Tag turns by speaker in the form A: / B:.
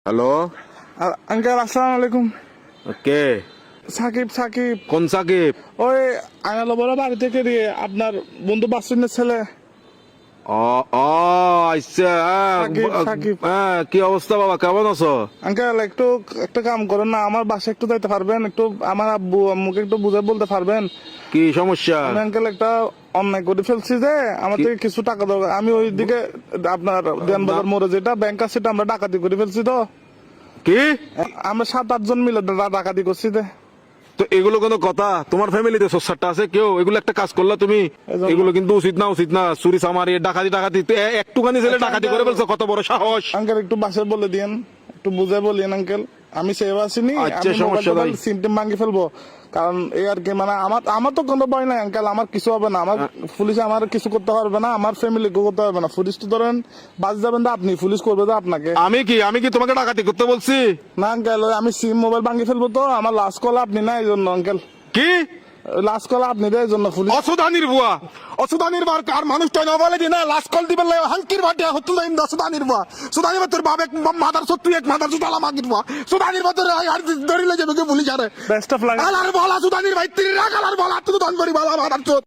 A: Hello.
B: Uncle আসসালামু আলাইকুম।
A: কে?
B: সাকিব সাকিব
A: কোন সাকিব?
B: ওই আয়ালো বড় বাড়ি থেকে দিয়ে আপনার বন্ধু বাসুনের ছেলে
A: ও ও আচ্ছা,
B: সাকিব সাকিব।
A: কি অবস্থা বাবা, কেমন আছো?
B: আঙ্কেল একটু একটা কাম করেন না, আমার বাসায় একটু যাইতে পারবেন? একটু আমার আব্বু আম্মুকে একটু বুঝে বলতে পারবেন?
A: কি সমস্যা?
B: আমি আঙ্কেল একটা অন্যায় করে ফেলছি যে আমার থেকে কিছু টাকা দরকার। আমি ওই দিকে আপনার দেনবাজার মোড়ে যেটা ব্যাংক আছে সেটা আমরা ডাকাতি করে ফেলছি। তো
A: কি?
B: আমরা 7-8 জন মিলে ডাকাতি করছি।
A: তো এগুলো কোনো কথা? তোমার ফ্যামিলিতে সোসারটা আছে কেউ? এগুলো একটা কাজ করলা তুমি,
B: এজন্য-
A: এগুলো কিন্তু উচিত না, উচিত না। চুরি চামারি ডাকাতি টাকাতি তো একটুখানি ছেলে ডাকাতি করে ফেলছো, কত বড় সাহস!
B: আঙ্কেল একটু বাসায় বলে দিয়েন, একটু বুঝে বলিয়েন আঙ্কেল। আমি সেভ আসিনি,
A: আচ্ছা,
B: আমি
A: সমস্যা নাই।
B: সিমটিম ভাঙি ফেলবো। কারণ এই আর কি, মানে আমার আমার তো কোনো ভয় নাই আঙ্কেল, আমার কিছু হবে না। আমার পুলিশ আমার কিছু করতে পারবে না, আমার ফ্যামিলি করতে পারবে না। পুলিশ তো ধরেন বাজ যাবেন তো আপনি, পুলিশ করবে তো আপনাকে।
A: আমি কি তোমাকে ডাকাতি করতে বলছি?
B: না আঙ্কেল, আমি সিম মোবাইল ভাঙি ফেলবো। তো আমার লাস্ট কল আপনি না, এই জন্য আঙ্কেল।
A: কি
B: লাস্ট কল আপনি দেয় এই জন্য পুলিশ।
A: অসুধানির বুয়া, অসুধানির বার কার মানুষটা না বলে দিনা লাস্ট কল দিবেন লাই হালকির বাটে হতুল লাইন সুধানির বুয়া। সুধানির তোর বাপ এক মাদার সত্তু এক মাদার সুদালা মাগির বুয়া। সুধানির তোর আর ধরিলে যাবে কে পুলিশ আরে।
B: Best of luck.
A: আলার বলা সুধানির ভাই তিরি রাখ আলার বলা তুই দান করি বাবা মাদার চোদ।